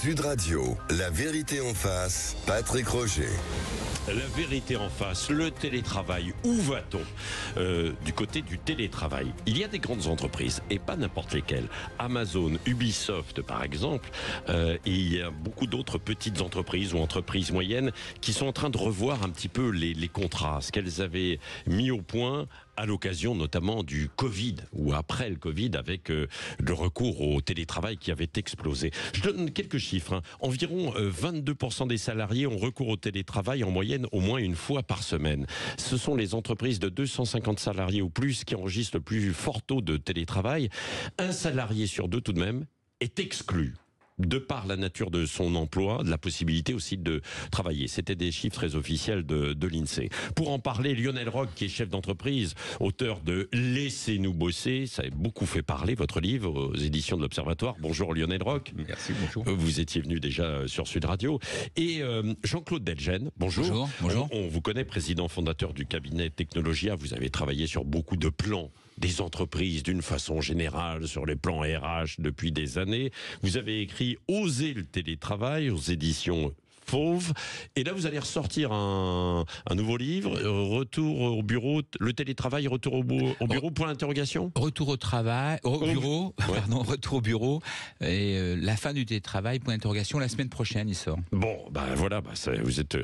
Sud Radio, la vérité en face, Patrick Roger. La vérité en face, le télétravail, où va-t-on du côté du télétravail? Il y a des grandes entreprises, et pas n'importe lesquelles. Amazon, Ubisoft par exemple, et il y a beaucoup d'autres petites entreprises ou entreprises moyennes qui sont en train de revoir un petit peu les contrats, ce qu'elles avaient mis au point à l'occasion notamment du Covid, ou après le Covid, avec le recours au télétravail qui avait explosé. Je donne quelques chiffres. Environ 22% des salariés ont recours au télétravail en moyenne au moins une fois par semaine. Ce sont les entreprises de 250 salariés ou plus qui enregistrent le plus fort taux de télétravail. Un salarié sur deux tout de même est exclu, de par la nature de son emploi, de la possibilité aussi de travailler. C'était des chiffres très officiels de l'INSEE. Pour en parler, Lionel Roch, qui est chef d'entreprise, auteur de « Laissez-nous bosser », ça a beaucoup fait parler, votre livre, aux éditions de l'Observatoire. Bonjour Lionel Roch. Merci, bonjour. Vous étiez venu déjà sur Sud Radio. Et Jean-Claude Delgen, bonjour. Bonjour. On vous connaît, président fondateur du cabinet Technologia. Vous avez travaillé sur beaucoup de plans des entreprises d'une façon générale, sur les plans RH depuis des années. Vous avez écrit « Oser le télétravail » aux éditions Fauve. Et là, vous allez ressortir un nouveau livre, Retour au bureau, le télétravail, retour au bureau, point d'interrogation. Retour au travail, au bureau, ouais. Pardon, retour au bureau, et la fin du télétravail, point d'interrogation, la semaine prochaine, il sort. Bon, voilà, vous êtes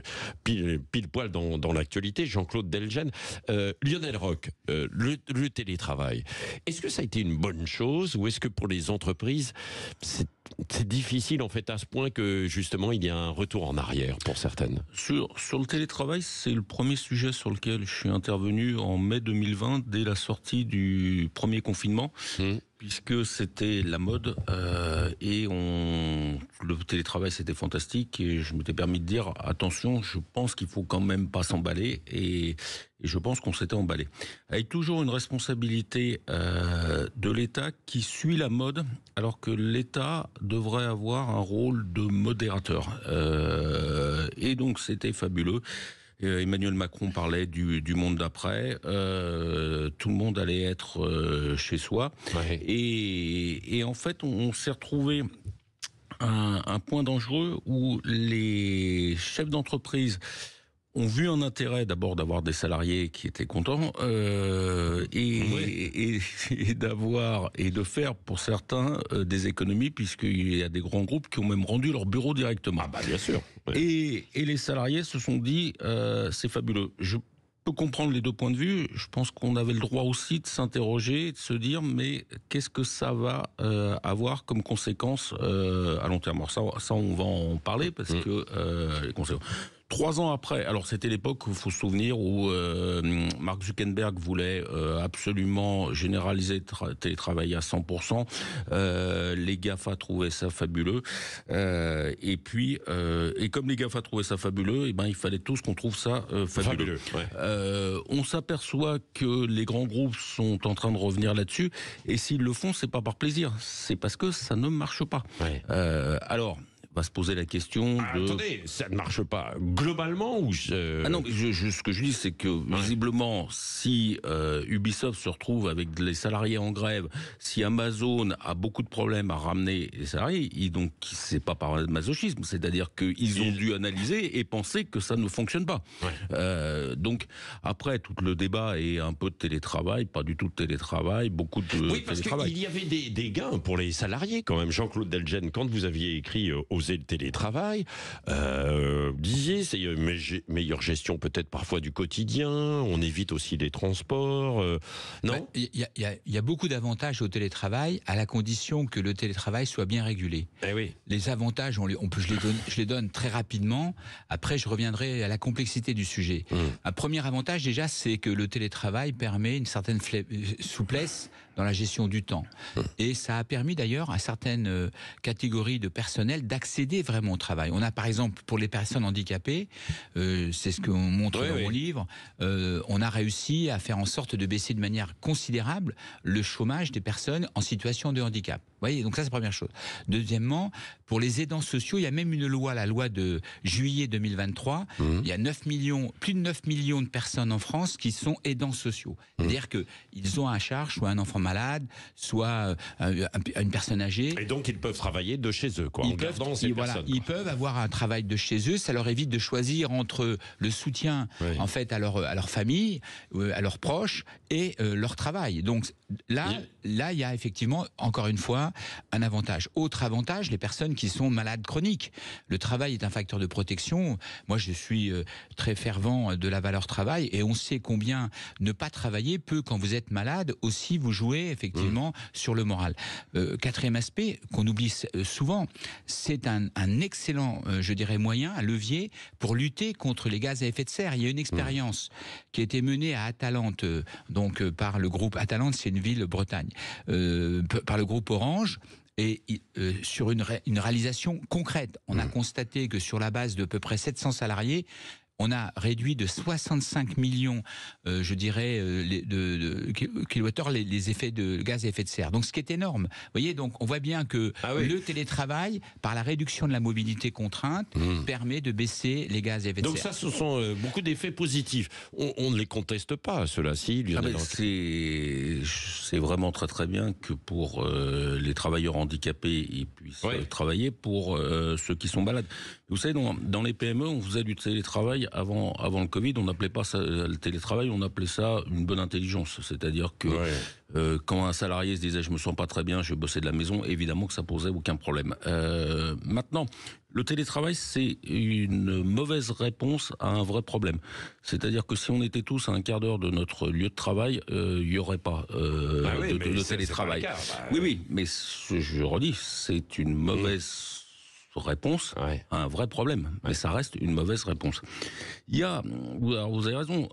pile poil dans l'actualité. Jean-Claude Delgen. Lionel Roch, le télétravail, est-ce que ça a été une bonne chose, ou est-ce que pour les entreprises, c'est difficile en fait à ce point que justement il y a un retour en arrière pour certaines? Sur le télétravail, c'est le premier sujet sur lequel je suis intervenu en mai 2020, dès la sortie du premier confinement, puisque c'était la mode, et le télétravail c'était fantastique, et je m'étais permis de dire attention, je pense qu'il faut quand même pas s'emballer, et je pense qu'on s'était emballé. Avec toujours une responsabilité de l'État qui suit la mode, alors que l'État devrait avoir un rôle de modérateur. Et donc c'était fabuleux. Emmanuel Macron parlait du monde d'après. Tout le monde allait être chez soi. Ouais. Et en fait, on s'est retrouvé à un point dangereux où les chefs d'entreprise ont vu un intérêt d'abord d'avoir des salariés qui étaient contents et de faire pour certains des économies, puisqu'il y a des grands groupes qui ont même rendu leur bureau directement. Ah bien sûr. Ouais. Et les salariés se sont dit c'est fabuleux. Je peux comprendre les deux points de vue. Je pense qu'on avait le droit aussi de s'interroger, de se dire mais qu'est-ce que ça va avoir comme conséquence à long terme. Alors ça on va en parler parce que les conséquences. 3 ans après, alors c'était l'époque, il faut se souvenir, où Mark Zuckerberg voulait absolument généraliser le télétravail à 100%. Les GAFA trouvaient ça fabuleux. Et comme les GAFA trouvaient ça fabuleux, il fallait tous qu'on trouve ça fabuleux. Ouais. On s'aperçoit que les grands groupes sont en train de revenir là-dessus. Et s'ils le font, c'est pas par plaisir. C'est parce que ça ne marche pas. Ouais. Alors, va se poser la question de... Attendez, ça ne marche pas globalement ou Ah non, ce que je dis, c'est que visiblement, si Ubisoft se retrouve avec les salariés en grève, si Amazon a beaucoup de problèmes à ramener les salariés, donc c'est pas par masochisme, c'est-à-dire qu'ils ont dû analyser et penser que ça ne fonctionne pas. Ouais. Donc après, tout le débat est un peu de télétravail, pas du tout de télétravail, beaucoup de télétravail. Oui, parce qu'il y avait des gains pour les salariés quand même. Jean-Claude Delgen, quand vous aviez écrit Oser le télétravail, disiez c'est une meilleure gestion peut-être parfois du quotidien, on évite aussi les transports, non? Il y a beaucoup d'avantages au télétravail à la condition que le télétravail soit bien régulé. Eh oui. Les avantages, je les donne très rapidement, après je reviendrai à la complexité du sujet. Un premier avantage déjà, c'est que le télétravail permet une certaine souplesse dans la gestion du temps. Et ça a permis d'ailleurs à certaines catégories de personnel d'accéder vraiment au travail. On a par exemple pour les personnes handicapées, c'est ce qu'on montre dans mon livre, on a réussi à faire en sorte de baisser de manière considérable le chômage des personnes en situation de handicap. Vous voyez, donc ça c'est la première chose. Deuxièmement, pour les aidants sociaux, il y a même une loi, la loi de juillet 2023, il y a plus de 9 millions de personnes en France qui sont aidants sociaux. C'est-à-dire qu'ils ont à charge soit un enfant malade, soit une personne âgée. Et donc ils peuvent travailler de chez eux, quoi. ils peuvent avoir un travail de chez eux. Ça leur évite de choisir entre le soutien en fait à leur famille, à leurs proches et leur travail. Donc là, il y a effectivement encore une fois un avantage. Autre avantage, les personnes qui sont malades chroniques. Le travail est un facteur de protection. Moi, je suis très fervent de la valeur travail et on sait combien ne pas travailler peut, quand vous êtes malade, aussi vous jouer effectivement sur le moral. Quatrième aspect qu'on oublie souvent, c'est un excellent, je dirais, moyen, un levier pour lutter contre les gaz à effet de serre. Il y a une expérience qui a été menée à Atalante, par le groupe Atalante, c'est une ville Bretagne, par le groupe Orange. Et sur une réalisation concrète, on a constaté que sur la base de peu près 700 salariés, on a réduit de 65 millions, je dirais, de kilowattheures les effets de gaz à effet de serre. Donc, ce qui est énorme. Vous voyez, donc, on voit bien que le télétravail, par la réduction de la mobilité contrainte, permet de baisser les gaz à effet de serre. Donc ça, ce sont beaucoup d'effets positifs. On ne les conteste pas, ceux-là-ci. C'est vraiment très très bien que pour les travailleurs handicapés, ils puissent travailler pour ceux qui sont malades. Vous savez, dans les PME, on faisait du télétravail avant le Covid, on n'appelait pas ça le télétravail, on appelait ça une bonne intelligence. C'est-à-dire que quand un salarié se disait « je me sens pas très bien, je vais bosser de la maison », évidemment que ça posait aucun problème. Maintenant, le télétravail, c'est une mauvaise réponse à un vrai problème. C'est-à-dire que si on était tous à un quart d'heure de notre lieu de travail, il n'y aurait pas de télétravail. Oui, mais je redis, c'est une mauvaise réponse à un vrai problème, mais ça reste une mauvaise réponse. Vous avez raison,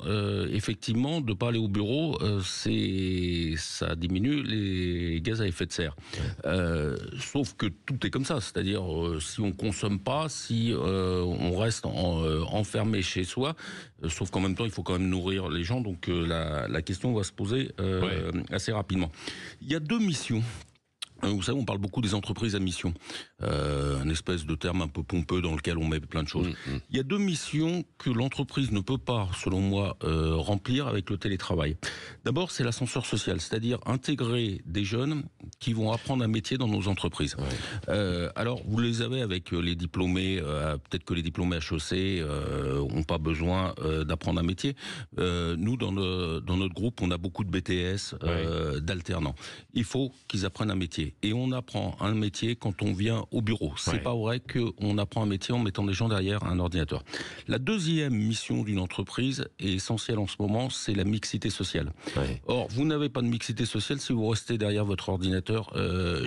effectivement, de ne pas aller au bureau, ça diminue les gaz à effet de serre. Sauf que tout est comme ça, c'est-à-dire si on consomme pas, si on reste enfermé chez soi, sauf qu'en même temps, il faut quand même nourrir les gens, donc la question va se poser assez rapidement. Il y a deux missions. Vous savez, on parle beaucoup des entreprises à mission, un espèce de terme un peu pompeux dans lequel on met plein de choses. Il y a deux missions que l'entreprise ne peut pas, selon moi, remplir avec le télétravail. D'abord, c'est l'ascenseur social, c'est-à-dire intégrer des jeunes qui vont apprendre un métier dans nos entreprises. Alors, vous les avez avec les diplômés, peut-être que les diplômés HEC n'ont pas besoin d'apprendre un métier. Nous, dans notre groupe, on a beaucoup de BTS, d'alternants. Il faut qu'ils apprennent un métier. Et on apprend un métier quand on vient au bureau. C'est pas vrai qu'on apprend un métier en mettant des gens derrière un ordinateur. La deuxième mission d'une entreprise est essentielle en ce moment, c'est la mixité sociale. Or, vous n'avez pas de mixité sociale si vous restez derrière votre ordinateur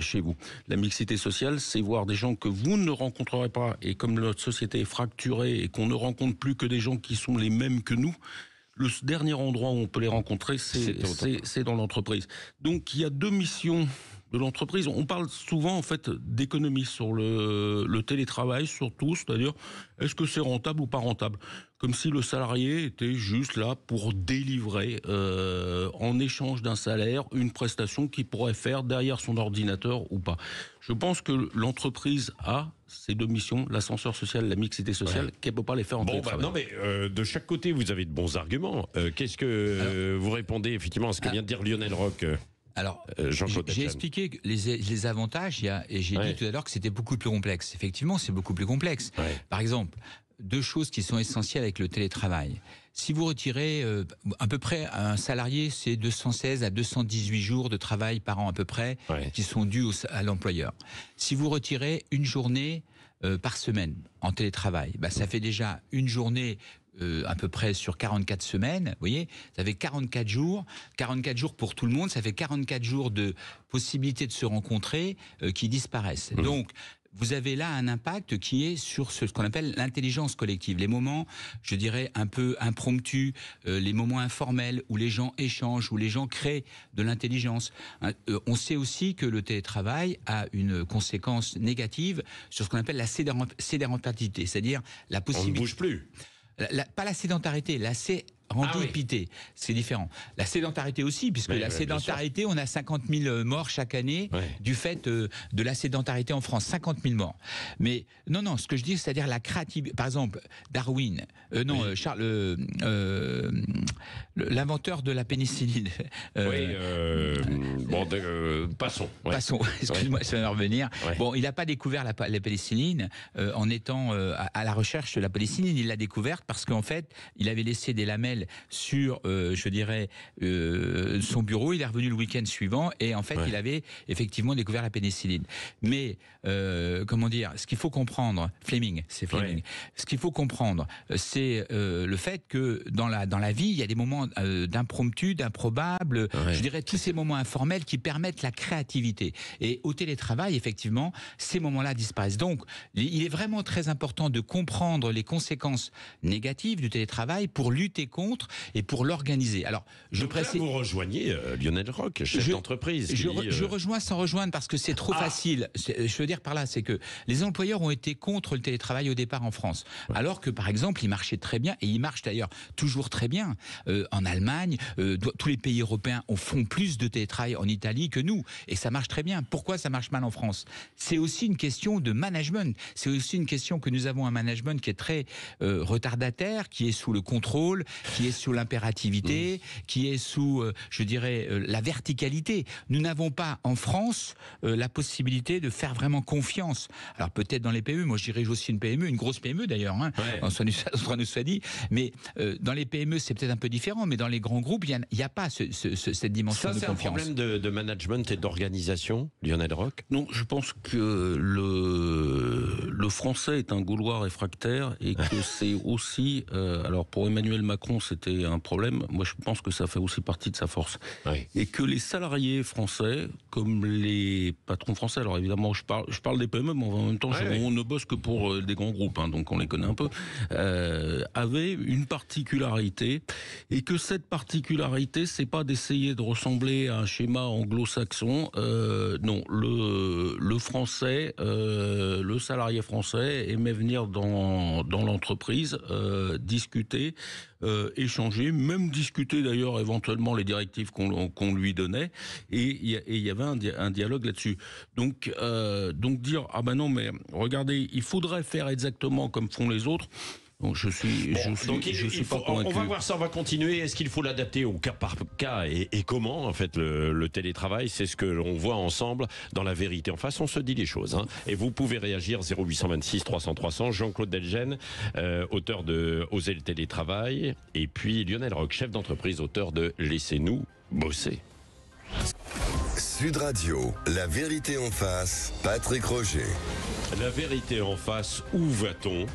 chez vous. La mixité sociale, c'est voir des gens que vous ne rencontrerez pas. Et comme notre société est fracturée et qu'on ne rencontre plus que des gens qui sont les mêmes que nous, le dernier endroit où on peut les rencontrer, c'est dans l'entreprise. Donc, il y a deux missions de l'entreprise. On parle souvent en fait d'économie sur le télétravail, surtout, c'est-à-dire est-ce que c'est rentable ou pas rentable, comme si le salarié était juste là pour délivrer en échange d'un salaire une prestation qu'il pourrait faire derrière son ordinateur ou pas. Je pense que l'entreprise a ces deux missions, l'ascenseur social, la mixité sociale, qu'elle ne peut pas les faire en télétravail. Non, mais de chaque côté, vous avez de bons arguments. Qu'est-ce que vous répondez effectivement à ce que vient de dire Lionel Roch? Alors, j'ai expliqué les avantages, et j'ai dit tout à l'heure que c'était beaucoup plus complexe. Effectivement, c'est beaucoup plus complexe. Par exemple, deux choses qui sont essentielles avec le télétravail. Si vous retirez à peu près un salarié, c'est 216 à 218 jours de travail par an à peu près qui sont dus à l'employeur. Si vous retirez une journée par semaine en télétravail, ça fait déjà une journée à peu près sur 44 semaines, vous voyez, ça fait 44 jours pour tout le monde, ça fait 44 jours de possibilité de se rencontrer qui disparaissent. Donc, vous avez là un impact qui est sur ce qu'on appelle l'intelligence collective, les moments, je dirais, un peu impromptus, les moments informels où les gens échangent, où les gens créent de l'intelligence. On sait aussi que le télétravail a une conséquence négative sur ce qu'on appelle la sédentarité, c'est-à-dire la possibilité... On ne bouge plus. Pas la sédentarité, rentabilité, c'est différent. La sédentarité aussi, puisque la sédentarité, on a 50 000 morts chaque année du fait de la sédentarité en France, 50 000 morts. Mais non, ce que je dis, c'est-à-dire la créativité. Par exemple, Darwin, Charles, l'inventeur de la pénicilline. Passons. Passons, excuse-moi, ça va revenir. Bon, il n'a pas découvert la pénicilline en étant à la recherche de la pénicilline. Il l'a découverte parce qu'en fait, il avait laissé des lamelles sur, son bureau. Il est revenu le week-end suivant et en fait, il avait effectivement découvert la pénicilline. Mais, ce qu'il faut comprendre, Fleming. Ce qu'il faut comprendre, c'est le fait que dans la vie, il y a des moments d'impromptu, d'improbable, je dirais tous ces moments informels qui permettent la créativité. Et au télétravail, effectivement, ces moments-là disparaissent. Donc, il est vraiment très important de comprendre les conséquences négatives du télétravail pour lutter contre et pour l'organiser. Alors, vous rejoignez Lionel Roch, chef d'entreprise. Je rejoins sans rejoindre parce que c'est trop facile. Je veux dire par là, c'est que les employeurs ont été contre le télétravail au départ en France. Alors que, par exemple, il marchait très bien, et il marche d'ailleurs toujours très bien. En Allemagne, tous les pays européens font plus de télétravail en Italie que nous. Et ça marche très bien. Pourquoi ça marche mal en France? C'est aussi une question de management. C'est aussi une question que nous avons un management qui est très retardataire, qui est sous le contrôle, qui est sous l'impérativité, qui est sous, la verticalité. Nous n'avons pas en France la possibilité de faire vraiment confiance. Alors peut-être dans les PME, moi je dirige aussi une PME, une grosse PME d'ailleurs, on nous soit dit, mais dans les PME c'est peut-être un peu différent, mais dans les grands groupes il n'y a pas cette dimension de confiance. C'est un problème de management et d'organisation, Lionel Roch? Non, je pense que le français est un Gaulois réfractaire et que c'est aussi, alors pour Emmanuel Macron c'était un problème, moi je pense que ça fait aussi partie de sa force. Et que les salariés français, comme les patrons français, alors évidemment je parle des PME, mais en même temps on ne bosse que pour des grands groupes, donc on les connaît un peu, avaient une particularité, et que cette particularité, c'est pas d'essayer de ressembler à un schéma anglo-saxon, non, le français, le salarié français aimait venir dans l'entreprise, discuter, échanger, même discuter d'ailleurs éventuellement les directives qu'on lui donnait, et il y avait un dialogue là-dessus. Donc dire non mais regardez, il faudrait faire exactement comme font les autres. Donc je suis pas convaincu. On va voir ça, on va continuer. Est-ce qu'il faut l'adapter au cas par cas et comment en fait le télétravail? C'est ce que l'on voit ensemble dans La Vérité en face. On se dit les choses. Et vous pouvez réagir 0826 300 300. Jean-Claude Delgen, auteur de Oser le télétravail, et puis Lionel Roch, chef d'entreprise, auteur de Laissez-nous bosser. Sud Radio, La Vérité en face, Patrick Roger. La Vérité en face, où va-t-on?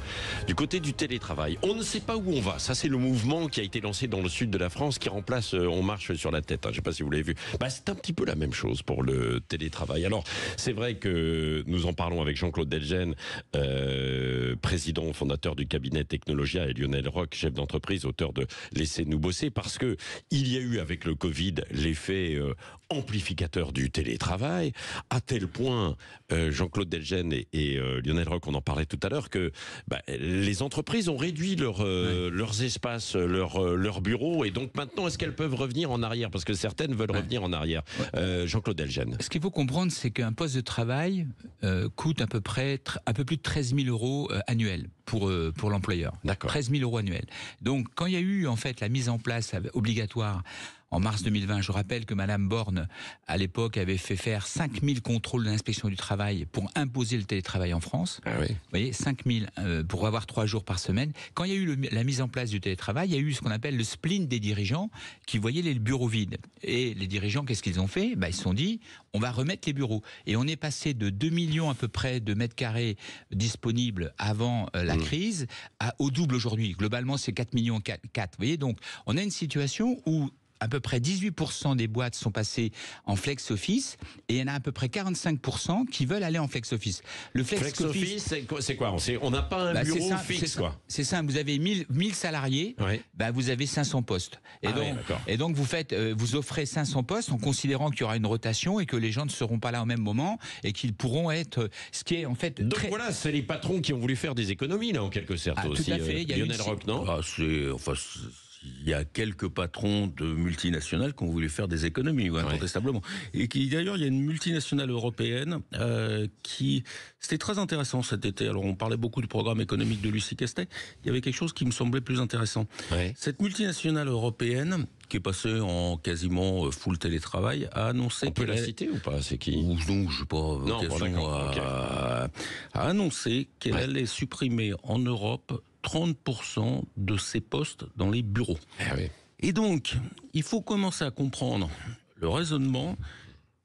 Du côté du télétravail. On ne sait pas où on va. Ça, c'est le mouvement qui a été lancé dans le sud de la France qui remplace On marche sur la tête. Je ne sais pas si vous l'avez vu. C'est un petit peu la même chose pour le télétravail. Alors, c'est vrai que nous en parlons avec Jean-Claude Delgen, président fondateur du cabinet Technologia, et Lionel Roch, chef d'entreprise, auteur de Laissez-nous bosser, parce que il y a eu avec le Covid l'effet amplificateur du télétravail, à tel point, Jean-Claude Delgen et Lionel Roch, on en parlait tout à l'heure, que les entreprises ont réduit leurs espaces, leurs bureaux, et donc maintenant, est-ce qu'elles peuvent revenir en arrière? Parce que certaines veulent revenir en arrière. Jean-Claude Delgen. Ce qu'il faut comprendre, c'est qu'un poste de travail coûte à peu près un peu plus de 13 000 euros annuels pour l'employeur. D'accord. 13 000 euros annuels. Donc, quand il y a eu en fait la mise en place obligatoire en mars 2020, je rappelle que Madame Borne, à l'époque, avait fait faire 5000 contrôles de l'inspection du travail pour imposer le télétravail en France. Ah oui. Vous voyez, 5000 pour avoir 3 jours par semaine. Quand il y a eu la mise en place du télétravail, il y a eu ce qu'on appelle le spleen des dirigeants qui voyaient les bureaux vides. Et les dirigeants, qu'est-ce qu'ils ont fait? Ils se sont dit, on va remettre les bureaux. Et on est passé de 2 millions à peu près de mètres carrés disponibles avant la crise au double aujourd'hui. Globalement, c'est 4 millions 4. Vous voyez, donc on a une situation où à peu près 18% des boîtes sont passées en flex office, et il y en a à peu près 45% qui veulent aller en flex office. Le flex office, c'est quoi? On n'a pas un bureau fixe, quoi. C'est simple. Vous avez 1000 salariés, vous avez 500 postes. Et donc vous offrez 500 postes en considérant qu'il y aura une rotation et que les gens ne seront pas là au même moment et qu'ils pourront être, ce qui est en fait. Donc voilà, c'est les patrons qui ont voulu faire des économies là en quelque sorte aussi. Tout à fait. Lionel Roch, non? il y a quelques patrons de multinationales qui ont voulu faire des économies, incontestablement. Et d'ailleurs, il y a une multinationale européenne qui... C'était très intéressant cet été. Alors, on parlait beaucoup du programme économique de Lucie Castet. Il y avait quelque chose qui me semblait plus intéressant. Ouais. Cette multinationale européenne, qui est passée en quasiment full télétravail, a annoncé... On peut la citer ou pas? C'est qui? Non, je n'ai pas vocation a annoncé qu'elle allait supprimer en Europe 30% de ses postes dans les bureaux. Ah oui. Et donc, il faut commencer à comprendre le raisonnement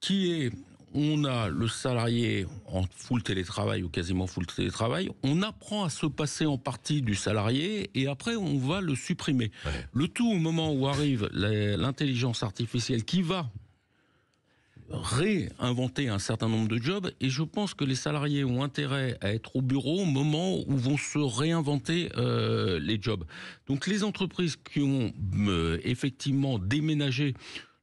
qui est... On a le salarié en full télétravail ou quasiment full télétravail. On apprend à se passer en partie du salarié et après on va le supprimer. Ouais. Le tout au moment où arrive l'intelligence artificielle qui va réinventer un certain nombre de jobs, et je pense que les salariés ont intérêt à être au bureau au moment où vont se réinventer les jobs. Donc les entreprises qui ont effectivement déménagé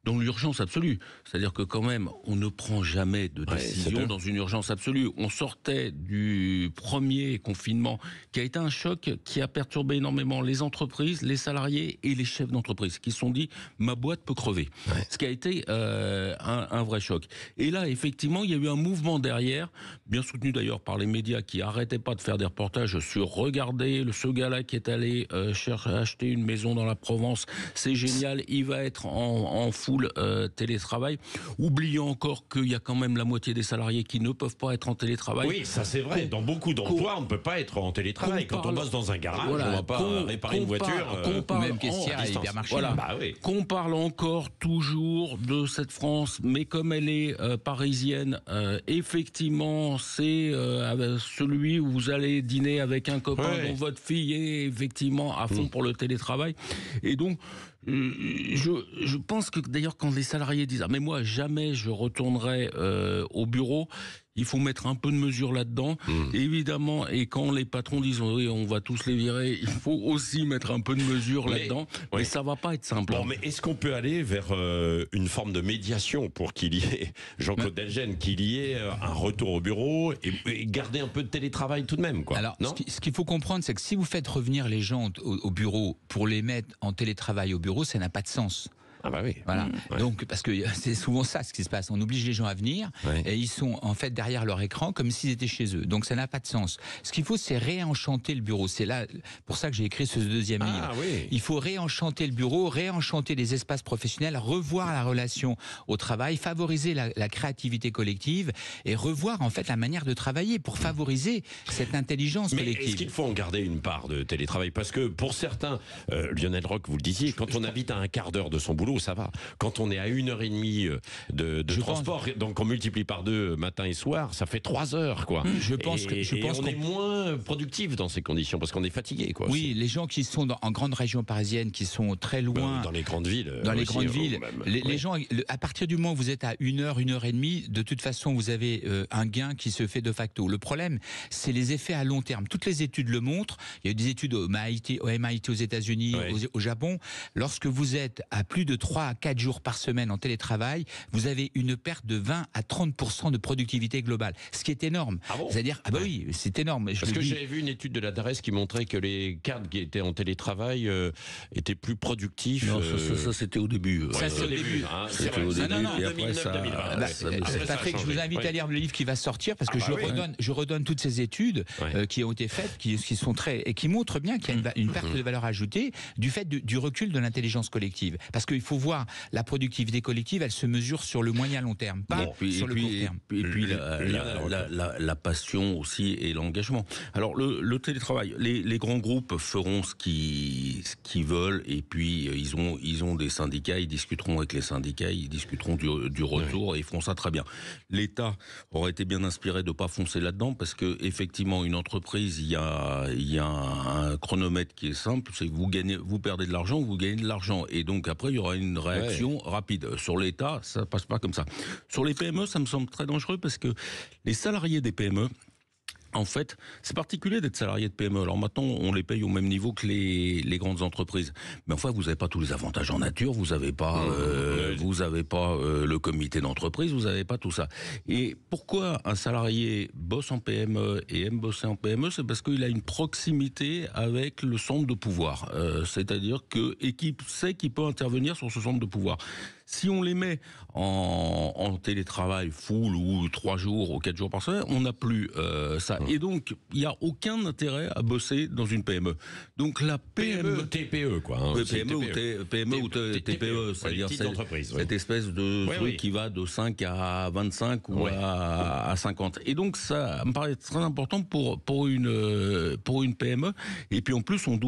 dans l'urgence absolue. C'est-à-dire que quand même, on ne prend jamais de décision dans une urgence absolue. On sortait du premier confinement qui a été un choc qui a perturbé énormément les entreprises, les salariés et les chefs d'entreprise qui se sont dit « ma boîte peut crever ». Ce qui a été un vrai choc. Et là, effectivement, il y a eu un mouvement derrière, bien soutenu d'ailleurs par les médias qui n'arrêtaient pas de faire des reportages sur « regardez, ce gars-là qui est allé acheter une maison dans la Provence, c'est génial, il va être en full télétravail », oubliant encore qu'il y a quand même la moitié des salariés qui ne peuvent pas être en télétravail. Oui, ça c'est vrai. Dans beaucoup d'emplois, on ne peut pas être en télétravail. Quand on bosse dans un garage, on ne va pas réparer une voiture. Même caissière à hypermarché. Qu'on parle encore toujours de cette France, mais comme elle est parisienne, effectivement, c'est celui où vous allez dîner avec un copain dont votre fille est effectivement à fond pour le télétravail. Et donc, je pense que d'ailleurs quand les salariés disent « ah mais moi jamais je retournerai au bureau », il faut mettre un peu de mesure là-dedans. Évidemment, et quand les patrons disent « oui, on va tous les virer », il faut aussi mettre un peu de mesure là-dedans. Mais ça va pas être simple. Bon, mais est-ce qu'on peut aller vers une forme de médiation pour qu'il y ait, Jean-Claude Delgen, qu'il y ait un retour au bureau et garder un peu de télétravail tout de même, quoi. Alors, ce qu'il faut comprendre, c'est que si vous faites revenir les gens au bureau pour les mettre en télétravail au bureau, ça n'a pas de sens. Ah bah oui. Voilà. Donc parce que c'est souvent ça ce qui se passe. On oblige les gens à venir et ils sont en fait derrière leur écran comme s'ils étaient chez eux. Donc ça n'a pas de sens. Ce qu'il faut, c'est réenchanter le bureau. C'est là pour ça que j'ai écrit ce deuxième livre. Oui. Il faut réenchanter le bureau, réenchanter les espaces professionnels, revoir la relation au travail, favoriser la créativité collective et revoir en fait la manière de travailler pour favoriser cette intelligence collective. Mais est-ce qu'il faut en garder une part de télétravail? Parce que pour certains, Lionel Roch, vous le disiez, quand on habite à un quart d'heure de son boulot, ça va. Quand on est à 1h30 de transport, donc on multiplie par 2 matin et soir, ça fait 3 heures, quoi. Je pense qu'on est moins productif dans ces conditions parce qu'on est fatigué, quoi. Oui, les gens qui sont en grande région parisienne, qui sont très loin. Dans les grandes villes. Les gens, à partir du moment où vous êtes à 1h, 1h30, de toute façon, vous avez un gain qui se fait de facto. Le problème, c'est les effets à long terme. Toutes les études le montrent. Il y a eu des études au MIT aux États-Unis, au Japon. Lorsque vous êtes à plus de 3 à 4 jours par semaine en télétravail, vous avez une perte de 20 à 30% de productivité globale. Ce qui est énorme. Ah bon? C'est-à-dire, oui, c'est énorme. Parce que j'avais vu une étude de la DARES qui montrait que les cadres qui étaient en télétravail étaient plus productifs. Non, ça c'était au début. Ça c'est au début. C'était au début. Et après ça... Patrick, je vous invite à lire le livre qui va sortir parce que je redonne toutes ces études qui ont été faites, qui sont et qui montrent bien qu'il y a une perte de valeur ajoutée du fait du recul de l'intelligence collective. Parce qu'il faut voir la productivité collective, elle se mesure sur le moyen long terme, pas sur le court terme. Et puis la passion aussi et l'engagement. Alors le télétravail, les grands groupes feront ce qu'ils veulent et puis ils ont des syndicats, ils discuteront avec les syndicats, ils discuteront du retour et ils feront ça très bien. L'État aurait été bien inspiré de pas foncer là-dedans parce que effectivement une entreprise, il y a un chronomètre qui est simple, c'est que vous perdez de l'argent, vous gagnez de l'argent et donc après il y aura une réaction rapide. Sur l'État, ça passe pas comme ça. Sur les PME, ça me semble très dangereux parce que les salariés des PME En fait, c'est particulier d'être salarié de PME. Alors maintenant, on les paye au même niveau que les grandes entreprises. Mais enfin, vous n'avez pas tous les avantages en nature, vous n'avez pas, le comité d'entreprise, vous n'avez pas tout ça. Et pourquoi un salarié bosse en PME et aime bosser en PME? C'est parce qu'il a une proximité avec le centre de pouvoir. C'est-à-dire qu'il sait qu'il peut intervenir sur ce centre de pouvoir. Si on les met en télétravail full ou 3 jours ou 4 jours par semaine, on n'a plus ça. Et donc, il n'y a aucun intérêt à bosser dans une PME. Donc la PME... TPE, quoi. Hein, PME ou TPE, c'est-à-dire cette espèce de truc qui va de 5 à 25 ou à 50. Et donc, ça me paraît très important pour une PME. Et puis en plus, on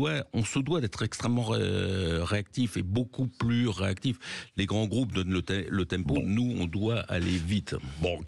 se doit d'être extrêmement réactif et beaucoup plus réactif. Les grands groupes donnent le tempo. Bon. Nous, on doit aller vite. Bon,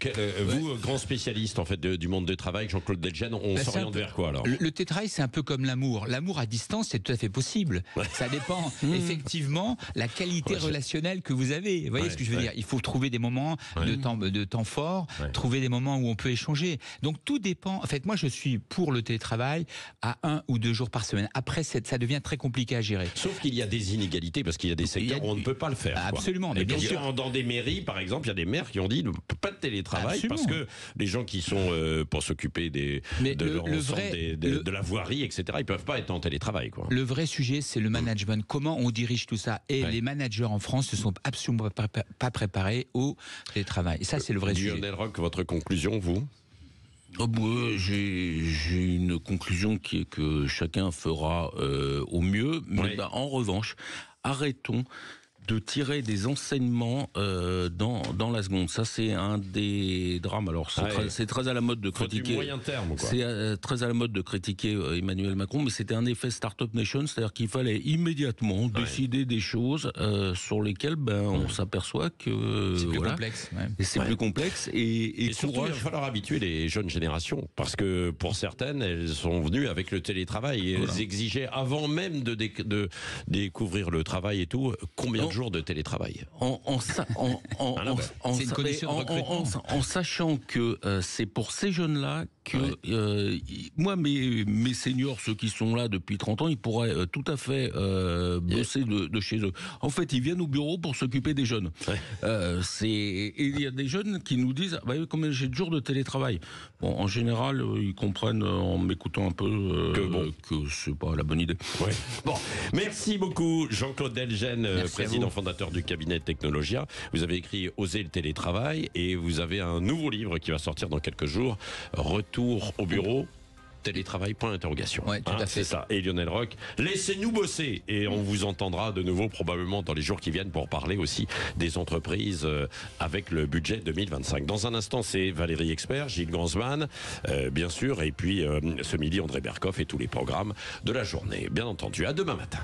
vous, grand spécialiste en fait du monde du travail, Jean-Claude Delgen, on s'oriente vers quoi alors? Le télétravail, c'est un peu comme l'amour. L'amour à distance, c'est tout à fait possible. Ça dépend effectivement la qualité relationnelle que vous avez. Vous voyez ce que je veux dire? Il faut trouver des moments de temps fort, trouver des moments où on peut échanger. Donc tout dépend. En fait, moi, je suis pour le télétravail à 1 ou 2 jours par semaine. Après, ça devient très compliqué à gérer. Sauf qu'il y a des inégalités parce qu'il y a des secteurs où on ne peut pas le faire. Absolument. Mais bien sûr. Dans des mairies, par exemple, il y a des maires qui ont dit pas de télétravail parce que les gens qui sont pour s'occuper de la voirie, etc., ils peuvent pas être en télétravail, quoi. Le vrai sujet, c'est le management. Comment on dirige tout ça? Et les managers en France ne sont absolument pas préparés au télétravail. Et ça, c'est le vrai sujet. Lionel Roch, votre conclusion, vous? J'ai une conclusion qui est que chacun fera au mieux. Mais en revanche, arrêtons de tirer des enseignements dans la seconde. Ça, c'est un des drames. Alors, c'est très à la mode de critiquer. Du moyen terme, quoi. C'est très à la mode de critiquer Emmanuel Macron, mais c'était un effet Startup Nation, c'est-à-dire qu'il fallait immédiatement décider des choses sur lesquelles on s'aperçoit que c'est plus complexe. Et c'est plus complexe. Et surtout, il va falloir habituer les jeunes générations, parce que pour certaines, elles sont venues avec le télétravail et elles exigeaient avant même de découvrir le travail et tout, combien de jours de télétravail. En sachant que c'est pour ces jeunes-là que moi, mes seniors, ceux qui sont là depuis 30 ans, ils pourraient tout à fait bosser de chez eux. En fait, ils viennent au bureau pour s'occuper des jeunes. Et il y a des jeunes qui nous disent combien j'ai de jours de télétravail. Bon, en général, ils comprennent en m'écoutant un peu que c'est pas la bonne idée. Bon, merci beaucoup Jean-Claude Delgen, président fondateur du cabinet Technologia. Vous avez écrit Oser le télétravail et vous avez un nouveau livre qui va sortir dans quelques jours, Retour au bureau. Télétravail, point d'interrogation. Ouais, tout à fait. C'est ça. Et Lionel Roch, laissez-nous bosser. Et on vous entendra de nouveau probablement dans les jours qui viennent pour parler aussi des entreprises avec le budget 2025. Dans un instant, c'est Valérie Expert, Gilles Gansman, bien sûr. Et puis ce midi, André Berkoff et tous les programmes de la journée. Bien entendu. À demain matin.